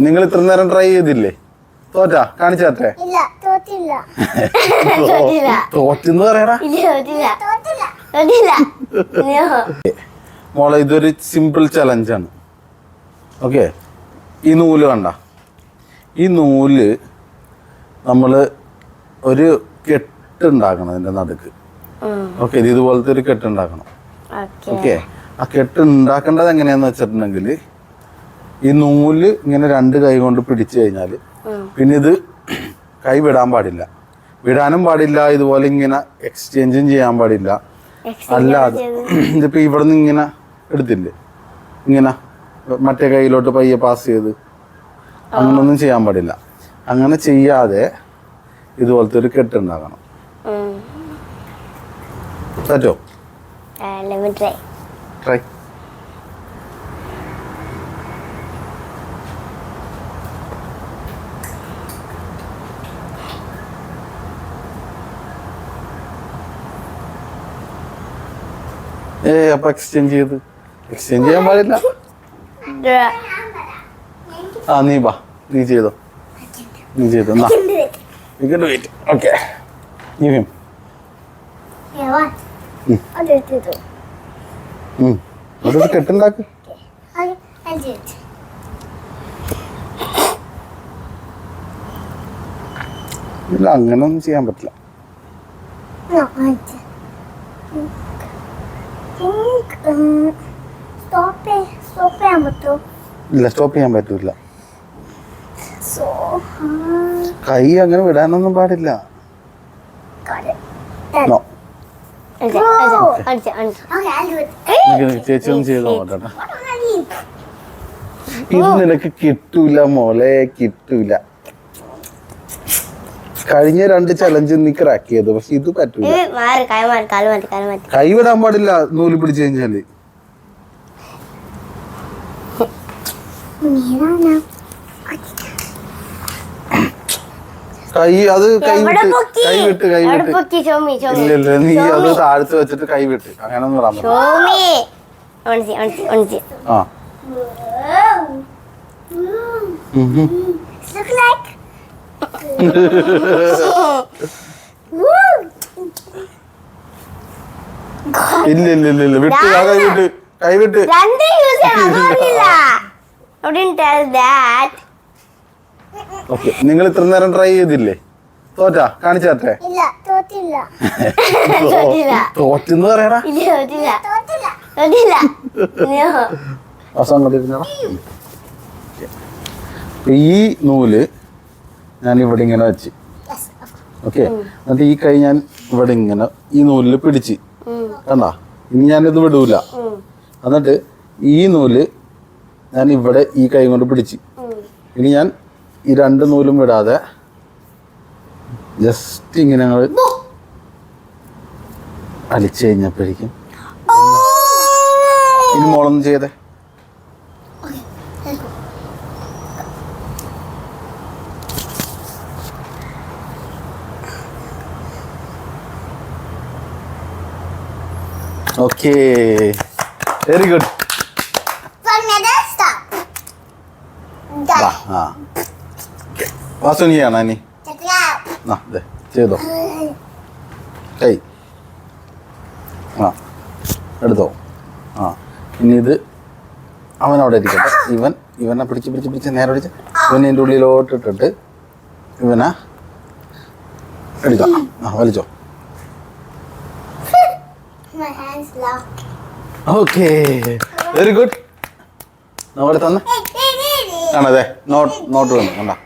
നിങ്ങൾ ഇത്ര നേരം ട്രൈ ചെയ്തില്ലേ? തോറ്റാ? കാണിച്ചാട്ടെ. തോറ്റെന്ന് പറയടാ. മോളെ ഇതൊരു സിമ്പിൾ ചലഞ്ചാണ്. ഓക്കെ, ഈ നൂല് കണ്ട, ഈ നൂല് നമ്മള് ഒരു കെട്ടുണ്ടാക്കണം ഇതിന്റെ നടുക്ക്. ഓക്കെ, ഇതുപോലത്തെ ഒരു കെട്ടുണ്ടാക്കണം. ഓക്കെ, ആ കെട്ട് ഉണ്ടാക്കേണ്ടത് എങ്ങനെയാന്ന് വെച്ചിട്ടുണ്ടെങ്കിൽ ഈ നൂല് ഇങ്ങനെ രണ്ട് കൈ കൊണ്ട് പിടിച്ചു കഴിഞ്ഞാൽ പിന്നെ ഇത് കൈ വിടാൻ പാടില്ല, വിടാനും പാടില്ല, ഇതുപോലെ ഇങ്ങനെ എക്സ്ചേഞ്ചും ചെയ്യാൻ പാടില്ല. അല്ലാതെ ഇതിപ്പോ ഇവിടെ നിന്ന് ഇങ്ങനെ എടുത്തില്ലേ, ഇങ്ങനെ മറ്റേ കൈയിലോട്ട് പയ്യെ പാസ് ചെയ്ത് അങ്ങനൊന്നും ചെയ്യാൻ പാടില്ല. അങ്ങനെ ചെയ്യാതെ ഇതുപോലത്തെ ഒരു കെട്ടുണ്ടാക്കണം. പറ്റോ? ട്രൈ. അപ്പൊ എക്സ്ചേഞ്ച് ചെയ്യാൻ പാടില്ല. ആ നീ വാ, നീ ചെയ്തോ. ഓക്കെ, അതൊരു കെട്ടുണ്ടാക്ക്. ഇല്ല, അങ്ങനൊന്നും ചെയ്യാൻ പറ്റില്ല. ഇല്ല, സ്റ്റോപ്പ് ചെയ്യാൻ പറ്റൂല. കൈ അങ്ങനെ വിടാനൊന്നും പാടില്ല. ചേച്ചി ഒന്നും ചെയ്തോ കേട്ടോ. ഇത് നിനക്ക് കിട്ടൂല മോളെ, കിട്ടൂല. കഴിഞ്ഞ 2 ചലഞ്ച് നീ ക്രാക്ക് ചെയ്തു, പക്ഷെ ഇത് പറ്റൂല. കൈ വിടാൻ പാടില്ല നൂല് പിടിച്ചു കഴിഞ്ഞാല്. കൈവിട്ട് ഇല്ല, നീ അത് താഴ്ത്ത് വെച്ചിട്ട് കൈവിട്ട് അങ്ങനൊന്നും പറയാൻ ഇല്ല വിട്ട്, കൈവിട്ട്. ഓക്കെ, നിങ്ങൾ ഇത്ര നേരം ട്രൈ ചെയ്തില്ലേ? തോറ്റാ? കാണിച്ചാട്ടെ. തോറ്റെന്ന് പറയടാ. ഈ നൂല് ഞാൻ ഇവിടെ ഇങ്ങനെ വെച്ച്, ഓക്കെ, എന്നിട്ട് ഈ കൈ ഞാൻ ഇവിടെ ഇങ്ങനെ ഈ നൂലിൽ പിടിച്ച് കണ്ടാ. ഇനി ഞാനിത് വിടൂല. എന്നിട്ട് ഈ നൂല് ഞാൻ ഇവിടെ ഈ കൈ കൊണ്ട് പിടിച്ച്, ഇനി ഞാൻ ഈ 2 നൂലും വിടാതെ ജസ്റ്റ് ഇങ്ങനെ ഞങ്ങൾ അലിച്ചു കഴിഞ്ഞപ്പോഴേക്കും ഇനി മോളൊന്നും ചെയ്തേ. Okay, very good. വാസുനിയാണോ ഇനി? ചെയ്തോ. കൈ എടുത്തോ. ഇനി ഇത് അവനവിടെ ഇരിക്കട്ടെ. ഇവനെ പിടിച്ച് നേരെ പിടിച്ച് ഇവനെ എൻ്റെ ഉള്ളിലോട്ട് ഇട്ടിട്ട് ഇവനെ എടുക്കാം. വലിച്ചോ. Okay, very good. അവിടെ തന്നെ ആണതെ നോട്ട് വന്നു കണ്ടാ.